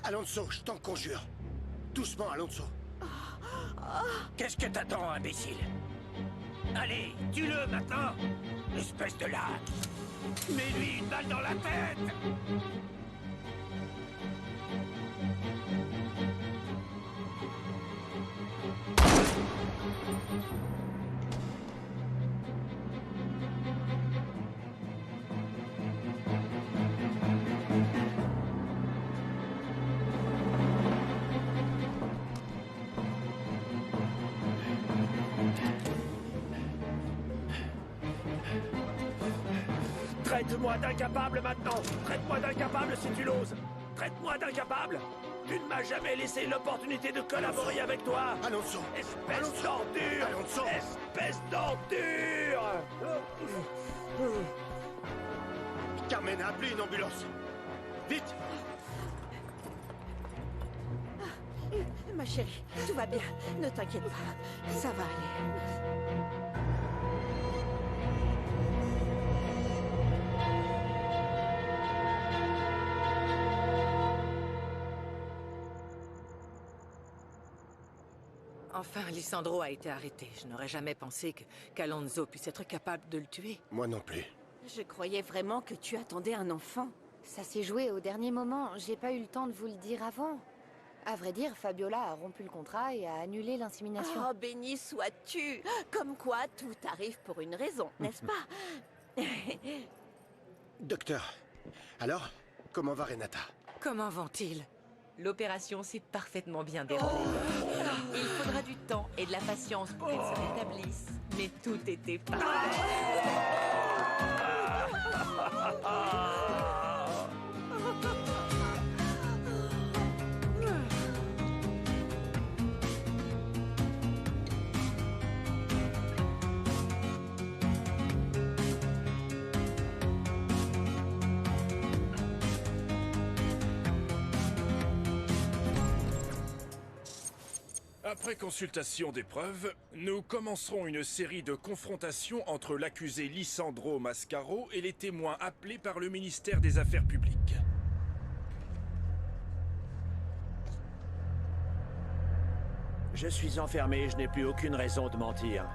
Alonso, je t'en conjure. Doucement, Alonso. Qu'est-ce que t'attends, imbécile? Allez, tue-le maintenant! Espèce de lâche! Mets-lui une balle dans la tête! Traite-moi d'incapable maintenant! Traite-moi d'incapable si tu l'oses! Traite-moi d'incapable! Tu ne m'as jamais laissé l'opportunité de collaborer avec toi! Alonso! Espèce d'ordure! Alonso! Espèce d'ordure! Carmen, appelez une ambulance! Vite! Ma chérie, tout va bien. Ne t'inquiète pas. Ça va aller. Enfin, Lisandro a été arrêté. Je n'aurais jamais pensé qu'Alonso puisse être capable de le tuer. Moi non plus. Je croyais vraiment que tu attendais un enfant. Ça s'est joué au dernier moment. J'ai pas eu le temps de vous le dire avant. À vrai dire, Fabiola a rompu le contrat et a annulé l'insémination. Oh, béni sois-tu. Comme quoi, tout arrive pour une raison, n'est-ce pas? Docteur, alors, comment va Renata? Comment vont-ils? L'opération s'est parfaitement bien déroulée. Il faudra du temps et de la patience pour qu'elle se rétablisse. Mais tout était parfait. Après consultation des preuves, nous commencerons une série de confrontations entre l'accusé Lisandro Mascaro et les témoins appelés par le ministère des Affaires publiques. Je suis enfermé, je n'ai plus aucune raison de mentir.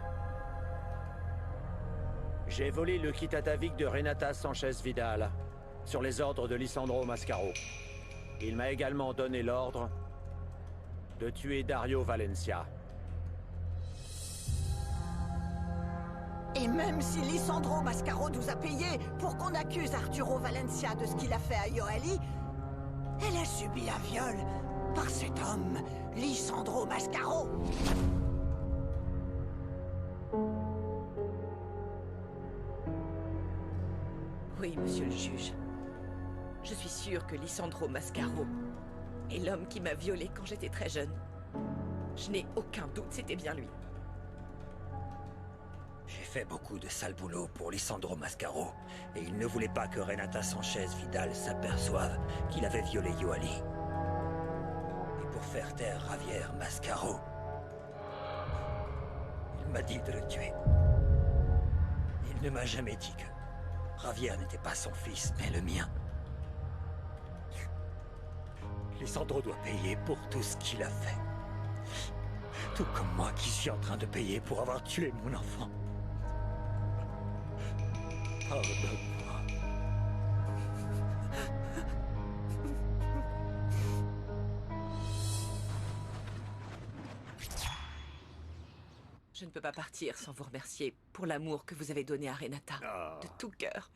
J'ai volé le kit atavique de Renata Sanchez Vidal, sur les ordres de Lisandro Mascaro. Il m'a également donné l'ordre de tuer Dario Valencia. Et même si Lisandro Mascaro nous a payé pour qu'on accuse Arturo Valencia de ce qu'il a fait à Yoeli, elle a subi un viol par cet homme, Lisandro Mascaro. Oui, monsieur le juge. Je suis sûre que Lisandro Mascaro est l'homme qui m'a violée quand j'étais très jeune. Je n'ai aucun doute, c'était bien lui. J'ai fait beaucoup de sale boulot pour Lisandro Mascaro, et il ne voulait pas que Renata Sanchez Vidal s'aperçoive qu'il avait violé Yoeli. Et pour faire taire Javier Mascaro, il m'a dit de le tuer. Il ne m'a jamais dit que Javier n'était pas son fils, mais le mien. Lisandro doit payer pour tout ce qu'il a fait. Tout comme moi qui suis en train de payer pour avoir tué mon enfant. Pardonne-moi. Je ne peux pas partir sans vous remercier pour l'amour que vous avez donné à Renata. De tout cœur.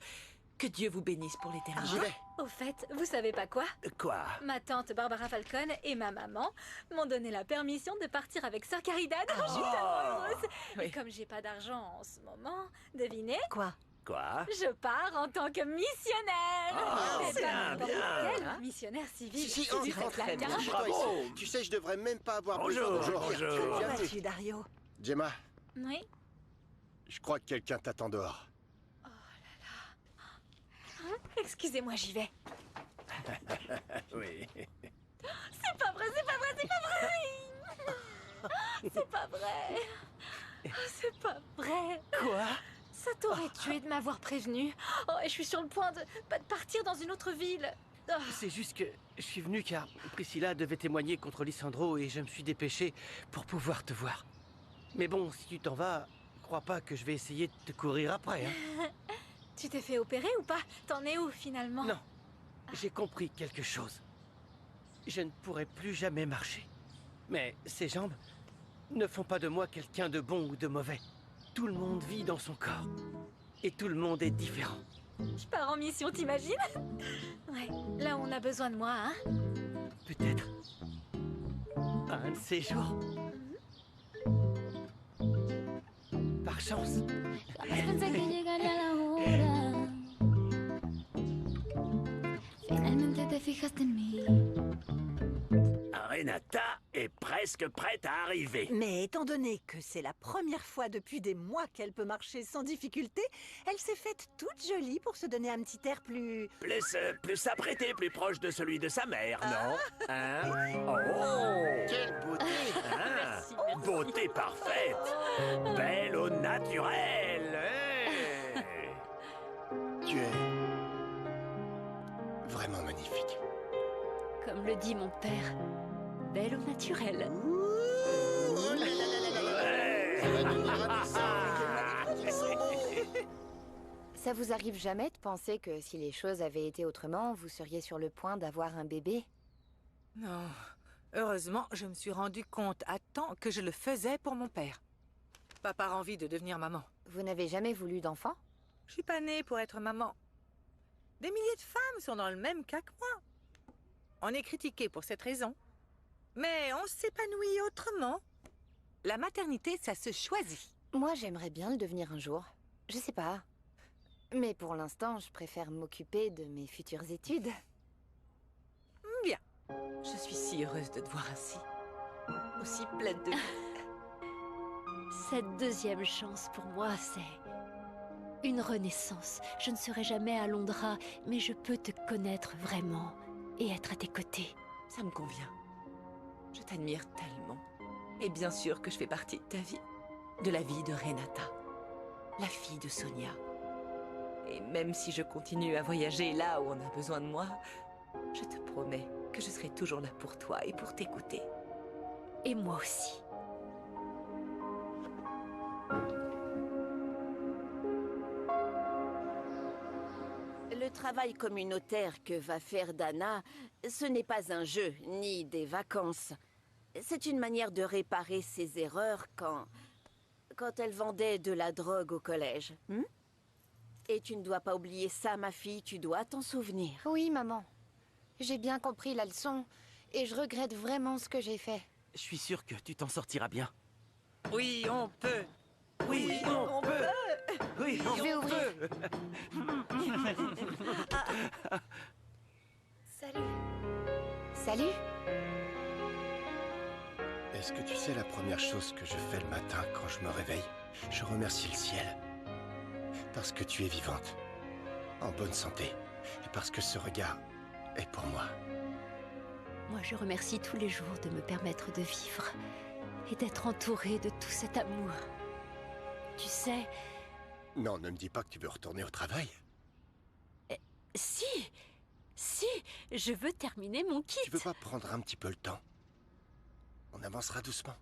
Que Dieu vous bénisse pour l'éternité. J'y vais. Au fait, vous savez pas quoi? Quoi? Ma tante Barbara Falcone et ma maman m'ont donné la permission de partir avec Sœur Caridad. Je suis tellement heureuse. Oui. Et comme j'ai pas d'argent en ce moment, devinez, Quoi? Quoi? je pars en tant que missionnaire. Et bien, n'importe bien. quel missionnaire civil. Si, du rentre, peuple latin. rentre, Bravo. ici. Tu sais, je devrais même pas avoir Bonjour, besoin d'aujourd'hui. bonjour. Comment Bienvenue. vas-tu, Dario? Gemma, Oui. je crois que quelqu'un t'attend dehors. Excusez-moi, j'y vais. Oui. C'est pas vrai, c'est pas vrai, c'est pas vrai. C'est pas vrai. C'est pas vrai. Quoi? Ça t'aurait tué de m'avoir prévenu. Oh, et je suis sur le point de partir dans une autre ville. C'est juste que je suis venu car Priscilla devait témoigner contre Lysandro et je me suis dépêché pour pouvoir te voir. Mais bon, si tu t'en vas, crois pas que je vais essayer de te courir après, hein. Tu t'es fait opérer ou pas? T'en es où finalement? Non, j'ai compris quelque chose. Je ne pourrai plus jamais marcher. Mais ces jambes ne font pas de moi quelqu'un de bon ou de mauvais. Tout le monde vit dans son corps. Et tout le monde est différent. Je pars en mission, t'imagines? Ouais, là on a besoin de moi, hein? Peut-être. Un de ces jours. Par chance. Pensé que llegaría la hora. Finalmente te fijaste en mí. Renata est presque prête à arriver. Mais étant donné que c'est la première fois depuis des mois qu'elle peut marcher sans difficulté, elle s'est faite toute jolie pour se donner un petit air plus... Plus apprêté, plus proche de celui de sa mère, non? Hein? Oh! Quelle beauté! Hein? Beauté parfaite! Belle au naturel! Hey! Tu es... vraiment magnifique. Comme le dit mon père, belle au naturel. Ça vous arrive jamais de penser que si les choses avaient été autrement, vous seriez sur le point d'avoir un bébé? Non. Heureusement, je me suis rendu compte à temps que je le faisais pour mon père. Pas par envie de devenir maman. Vous n'avez jamais voulu d'enfant? Je suis pas née pour être maman. Des milliers de femmes sont dans le même cas que moi. On est critiqué pour cette raison. Mais on s'épanouit autrement. La maternité, ça se choisit. Moi, j'aimerais bien le devenir un jour. Je sais pas. Mais pour l'instant, je préfère m'occuper de mes futures études. Bien. Je suis si heureuse de te voir ainsi. Aussi pleine de vie. Cette deuxième chance pour moi, c'est une renaissance. Je ne serai jamais à Londra, mais je peux te connaître vraiment et être à tes côtés. Ça me convient. Je t'admire tellement. Et bien sûr que je fais partie de ta vie. De la vie de Renata. La fille de Sonia. Et même si je continue à voyager là où on a besoin de moi, je te promets que je serai toujours là pour toi et pour t'écouter. Et moi aussi. Le travail communautaire que va faire Dana, ce n'est pas un jeu, ni des vacances. C'est une manière de réparer ses erreurs quand elle vendait de la drogue au collège. Et tu ne dois pas oublier ça, ma fille, tu dois t'en souvenir. Oui, maman. J'ai bien compris la leçon et je regrette vraiment ce que j'ai fait. Je suis sûr que tu t'en sortiras bien. Oui, on peut. Oui, on peut. Oui, Je vais ouvrir. Salut. Salut. Est-ce que tu sais la première chose que je fais le matin quand je me réveille? Je remercie le ciel. Parce que tu es vivante, en bonne santé, et parce que ce regard est pour moi. Moi, je remercie tous les jours de me permettre de vivre et d'être entourée de tout cet amour. Tu sais... Non, ne me dis pas que tu veux retourner au travail. Si, je veux terminer mon kit. Tu veux pas prendre un petit peu le temps? On avancera doucement.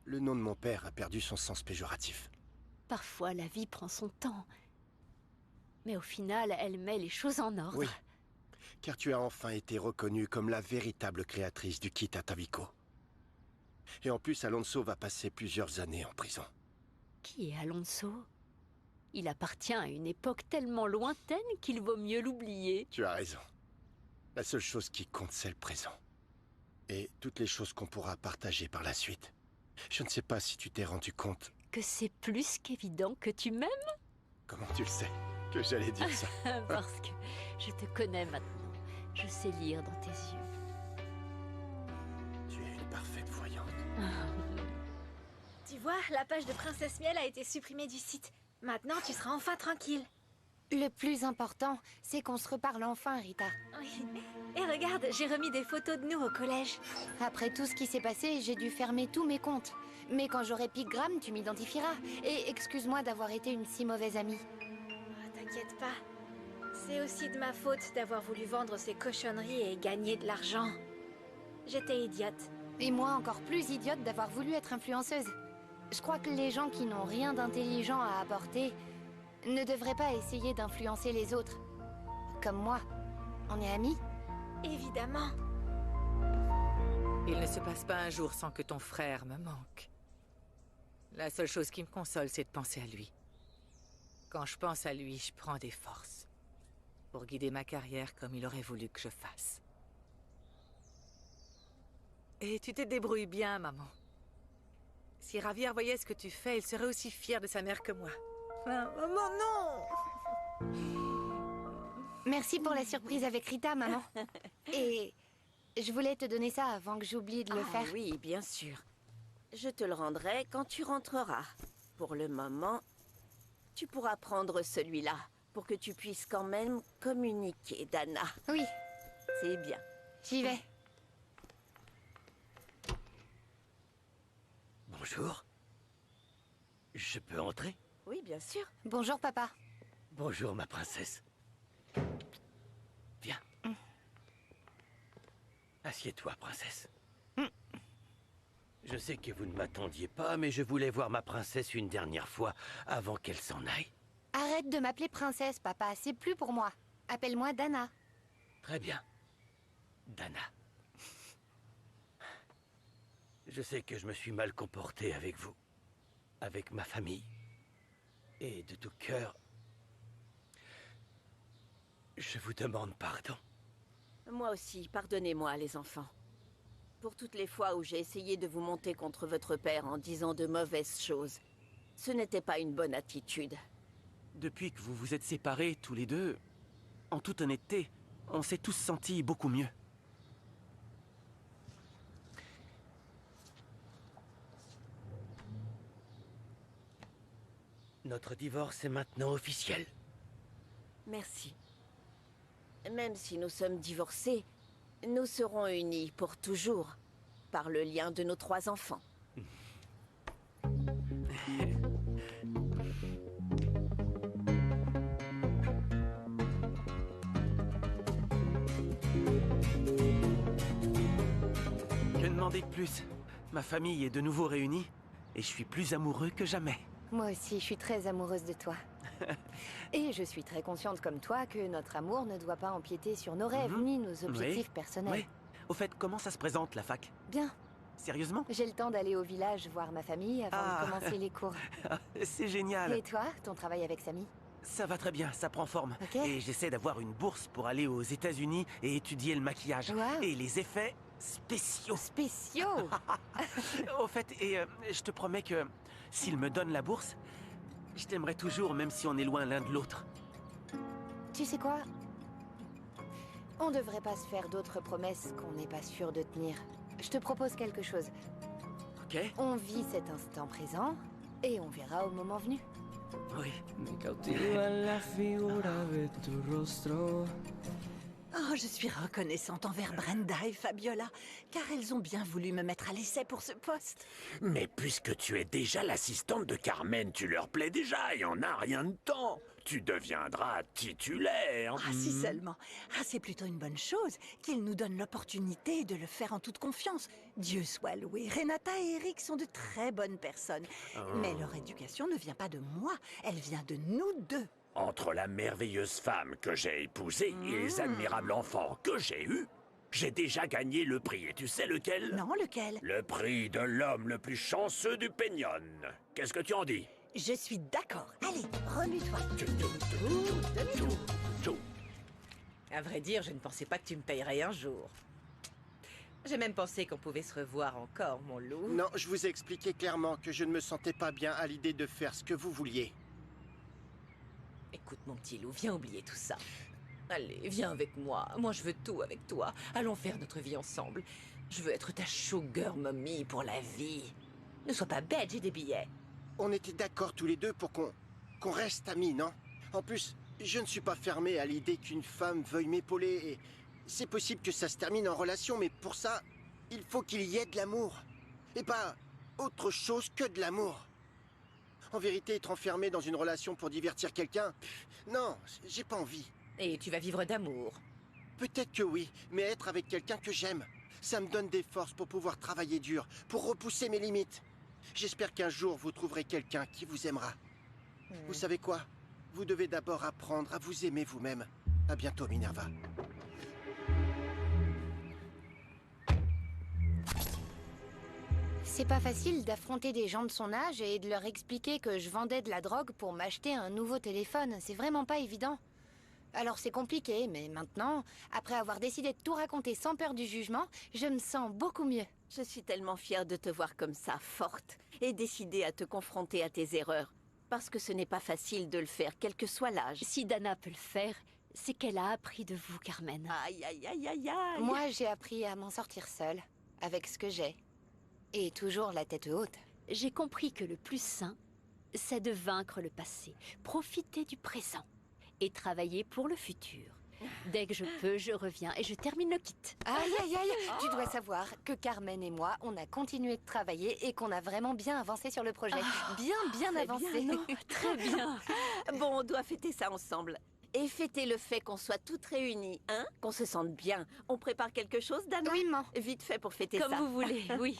Le nom de mon père a perdu son sens péjoratif. Parfois, la vie prend son temps. Mais au final, elle met les choses en ordre. Oui, car tu as enfin été reconnue comme la véritable créatrice du kit Atavico. Et en plus, Alonso va passer plusieurs années en prison. Qui est Alonso? Il appartient à une époque tellement lointaine qu'il vaut mieux l'oublier. Tu as raison. La seule chose qui compte, c'est le présent. Et toutes les choses qu'on pourra partager par la suite. Je ne sais pas si tu t'es rendu compte... Que c'est plus qu'évident que tu m'aimes? Comment tu le sais que j'allais dire ça? Parce que je te connais maintenant. Je sais lire dans tes yeux. Tu es une parfaite voyante. Tu vois, la page de Princesse Miel a été supprimée du site. Maintenant, tu seras enfin tranquille. Le plus important, c'est qu'on se reparle enfin, Rita. Oui. Et regarde, j'ai remis des photos de nous au collège. Après tout ce qui s'est passé, j'ai dû fermer tous mes comptes. Mais quand j'aurai Picgram, tu m'identifieras. Et excuse-moi d'avoir été une si mauvaise amie. Oh, t'inquiète pas. C'est aussi de ma faute d'avoir voulu vendre ces cochonneries et gagner de l'argent. J'étais idiote. Et moi encore plus idiote d'avoir voulu être influenceuse. Je crois que les gens qui n'ont rien d'intelligent à apporter ne devraient pas essayer d'influencer les autres. Comme moi. On est amis? Évidemment. Il ne se passe pas un jour sans que ton frère me manque. La seule chose qui me console, c'est de penser à lui. Quand je pense à lui, je prends des forces pour guider ma carrière comme il aurait voulu que je fasse. Et tu te débrouilles bien, maman. Si Javier voyait ce que tu fais, il serait aussi fier de sa mère que moi. Ah, maman, non! Merci pour la surprise avec Rita, maman. Et je voulais te donner ça avant que j'oublie de le faire. Oui, bien sûr. Je te le rendrai quand tu rentreras. Pour le moment, tu pourras prendre celui-là pour que tu puisses quand même communiquer, Dana. Oui. C'est bien. J'y vais. Bonjour. Je peux entrer? Oui, bien sûr. Bonjour, papa. Bonjour, ma princesse. Viens. Assieds-toi, princesse. Je sais que vous ne m'attendiez pas, mais je voulais voir ma princesse une dernière fois avant qu'elle s'en aille. Arrête de m'appeler princesse, papa. C'est plus pour moi. Appelle-moi Dana. Très bien. Dana. Je sais que je me suis mal comporté avec vous, avec ma famille. Et de tout cœur, je vous demande pardon. Moi aussi, pardonnez-moi, les enfants. Pour toutes les fois où j'ai essayé de vous monter contre votre père en disant de mauvaises choses. Ce n'était pas une bonne attitude. Depuis que vous vous êtes séparés tous les deux, en toute honnêteté, on s'est tous sentis beaucoup mieux. Notre divorce est maintenant officiel. Merci. Même si nous sommes divorcés, nous serons unis pour toujours, par le lien de nos 3 enfants. Que demander de plus? Ma famille est de nouveau réunie, et je suis plus amoureux que jamais. Moi aussi, je suis très amoureuse de toi. Et je suis très consciente comme toi que notre amour ne doit pas empiéter sur nos rêves ni nos objectifs personnels. Oui. Au fait, comment ça se présente, la fac? Bien. Sérieusement? J'ai le temps d'aller au village voir ma famille avant de commencer les cours. C'est génial. Et toi, ton travail avec Samy? Ça va très bien, ça prend forme. Ok. Et j'essaie d'avoir une bourse pour aller aux États-Unis et étudier le maquillage. Wow. Et les effets spéciaux. Spéciaux? Au fait, je te promets que s'il me donne la bourse, je t'aimerai toujours, même si on est loin l'un de l'autre. Tu sais quoi? On devrait pas se faire d'autres promesses qu'on n'est pas sûr de tenir. Je te propose quelque chose. Ok? On vit cet instant présent et on verra au moment venu. Oui. Me cautiva la figura de tu rostro. Oh, je suis reconnaissante envers Brenda et Fabiola, car elles ont bien voulu me mettre à l'essai pour ce poste. Mais puisque tu es déjà l'assistante de Carmen, tu leur plais déjà et en a rien de temps. Tu deviendras titulaire. Ah, si seulement. Ah, c'est plutôt une bonne chose qu'ils nous donnent l'opportunité de le faire en toute confiance. Dieu soit loué. Renata et Eric sont de très bonnes personnes. Mais leur éducation ne vient pas de moi, elle vient de nous deux. Entre la merveilleuse femme que j'ai épousée et les admirables enfants que j'ai eus, j'ai déjà gagné le prix. Et tu sais lequel? Non, lequel? Le prix de l'homme le plus chanceux du Peñon. Qu'est-ce que tu en dis? Je suis d'accord. Allez, remue-toi. À vrai dire, je ne pensais pas que tu me payerais un jour. J'ai même pensé qu'on pouvait se revoir encore, mon loup. Non, je vous ai expliqué clairement que je ne me sentais pas bien à l'idée de faire ce que vous vouliez. Écoute, mon petit loup, viens oublier tout ça. Allez, viens avec moi. Moi, je veux tout avec toi. Allons faire notre vie ensemble. Je veux être ta sugar mommy pour la vie. Ne sois pas bête, j'ai des billets. On était d'accord tous les deux pour qu'on reste amis, non? En plus, je ne suis pas fermé à l'idée qu'une femme veuille m'épauler et c'est possible que ça se termine en relation, mais pour ça, il faut qu'il y ait de l'amour. Et pas autre chose que de l'amour. En vérité, être enfermé dans une relation pour divertir quelqu'un, non, j'ai pas envie. Et tu vas vivre d'amour. Peut-être que oui, mais être avec quelqu'un que j'aime, ça me donne des forces pour pouvoir travailler dur, pour repousser mes limites. J'espère qu'un jour vous trouverez quelqu'un qui vous aimera. Vous savez quoi? Vous devez d'abord apprendre à vous aimer vous-même. À bientôt, Minerva. C'est pas facile d'affronter des gens de son âge et de leur expliquer que je vendais de la drogue pour m'acheter un nouveau téléphone. C'est vraiment pas évident. Alors c'est compliqué, mais maintenant, après avoir décidé de tout raconter sans peur du jugement, je me sens beaucoup mieux. Je suis tellement fière de te voir comme ça, forte, et décidée à te confronter à tes erreurs. Parce que ce n'est pas facile de le faire, quel que soit l'âge. Si Dana peut le faire, c'est qu'elle a appris de vous, Carmen. Aïe, aïe, aïe, aïe, aïe. Moi, j'ai appris à m'en sortir seule, avec ce que j'ai. Et toujours la tête haute. J'ai compris que le plus sain, c'est de vaincre le passé, profiter du présent et travailler pour le futur. Dès que je peux, je reviens et je termine le kit. Aïe, aïe, aïe. Tu dois savoir que Carmen et moi, on a continué de travailler et qu'on a vraiment bien avancé sur le projet. Bien avancé. Bien, non? Très bien. Bon, on doit fêter ça ensemble. Et fêter le fait qu'on soit toutes réunies, hein? Qu'on se sente bien. On prépare quelque chose, Dana? Oui, maman. Vite fait pour fêter Comme ça. vous voulez, oui.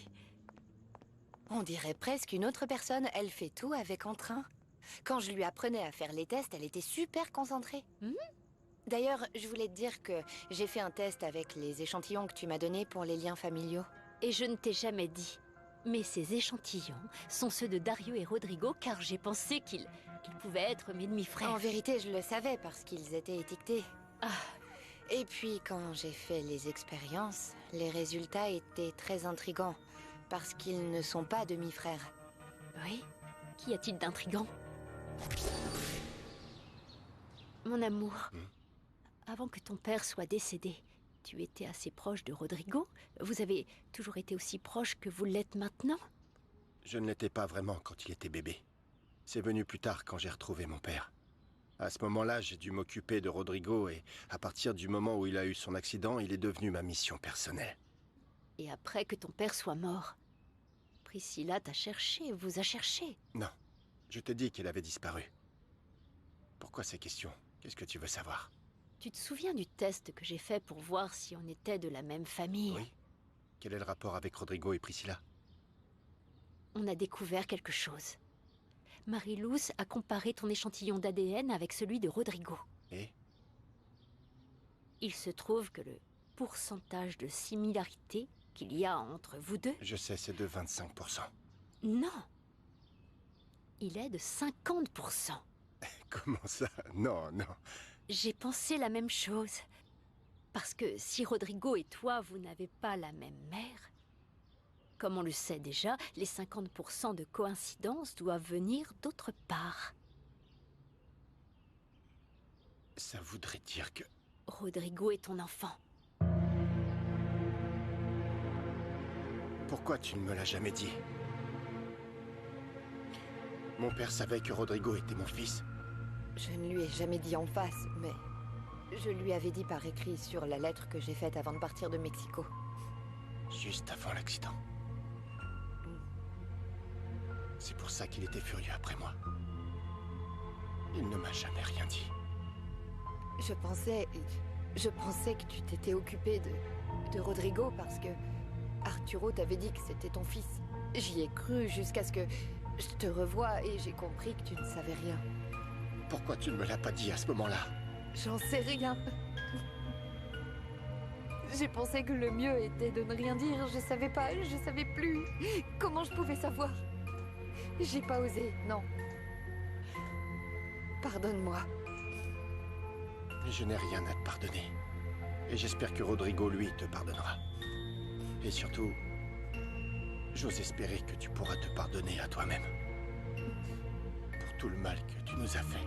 On dirait presque une autre personne. Elle fait tout avec entrain. Quand je lui apprenais à faire les tests, elle était super concentrée. D'ailleurs, je voulais te dire que j'ai fait un test avec les échantillons que tu m'as donnés pour les liens familiaux. Et je ne t'ai jamais dit. Mais ces échantillons sont ceux de Dario et Rodrigo car j'ai pensé qu'ils pouvaient être mes demi-frères. En vérité, je le savais parce qu'ils étaient étiquetés. Et puis, quand j'ai fait les expériences, les résultats étaient très intrigants. Parce qu'ils ne sont pas demi-frères. Oui? Qu'y a-t-il d'intrigant? Mon amour, avant que ton père soit décédé, tu étais assez proche de Rodrigo? Vous avez toujours été aussi proche que vous l'êtes maintenant? Je ne l'étais pas vraiment quand il était bébé. C'est venu plus tard quand j'ai retrouvé mon père. À ce moment-là, j'ai dû m'occuper de Rodrigo et à partir du moment où il a eu son accident, il est devenu ma mission personnelle. Et après que ton père soit mort, Priscilla t'a cherché, vous a cherché. Non, je t'ai dit qu'elle avait disparu. Pourquoi ces questions? Qu'est-ce que tu veux savoir? Tu te souviens du test que j'ai fait pour voir si on était de la même famille? Oui. Quel est le rapport avec Rodrigo et Priscilla? On a découvert quelque chose. Marie-Luce a comparé ton échantillon d'ADN avec celui de Rodrigo. Et? Il se trouve que le pourcentage de similarité qu'il y a entre vous deux... Je sais, c'est de 25%. Non. Il est de 50%. Comment ça? Non, non. J'ai pensé la même chose. Parce que si Rodrigo et toi, vous n'avez pas la même mère, comme on le sait déjà, les 50% de coïncidence doivent venir d'autre part. Ça voudrait dire que... Rodrigo est ton enfant. Pourquoi tu ne me l'as jamais dit? Mon père savait que Rodrigo était mon fils. Je ne lui ai jamais dit en face, mais je lui avais dit par écrit sur la lettre que j'ai faite avant de partir de Mexico. Juste avant l'accident. C'est pour ça qu'il était furieux après moi. Il ne m'a jamais rien dit. Je pensais que tu t'étais occupé de Rodrigo parce que Arturo t'avait dit que c'était ton fils. J'y ai cru jusqu'à ce que je te revoie et j'ai compris que tu ne savais rien. Pourquoi tu ne me l'as pas dit à ce moment-là? J'en sais rien. J'ai pensé que le mieux était de ne rien dire. Je savais pas, je savais plus. Comment je pouvais savoir? J'ai pas osé, non. Pardonne-moi. Je n'ai rien à te pardonner. Et j'espère que Rodrigo, lui, te pardonnera. Et surtout, j'ose espérer que tu pourras te pardonner à toi-même. Pour tout le mal que tu nous as fait.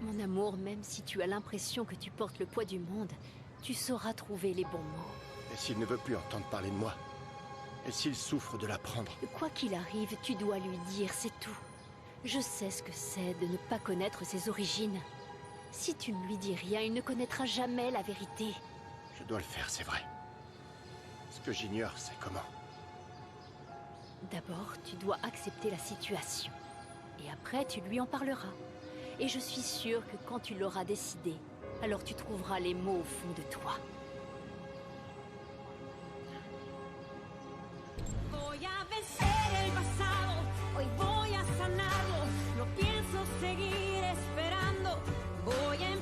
Mon amour, même si tu as l'impression que tu portes le poids du monde, tu sauras trouver les bons mots. Et s'il ne veut plus entendre parler de moi? Et s'il souffre de l'apprendre? Quoi qu'il arrive, tu dois lui dire, c'est tout. Je sais ce que c'est de ne pas connaître ses origines. Si tu ne lui dis rien, il ne connaîtra jamais la vérité. Je dois le faire, c'est vrai. Ce que j'ignore, c'est comment. D'abord, tu dois accepter la situation. Et après, tu lui en parleras. Et je suis sûre que quand tu l'auras décidé, alors tu trouveras les mots au fond de toi. Voy a vencer el pasado, hoy voy a sanarlo. No pienso seguir esperando. Voy a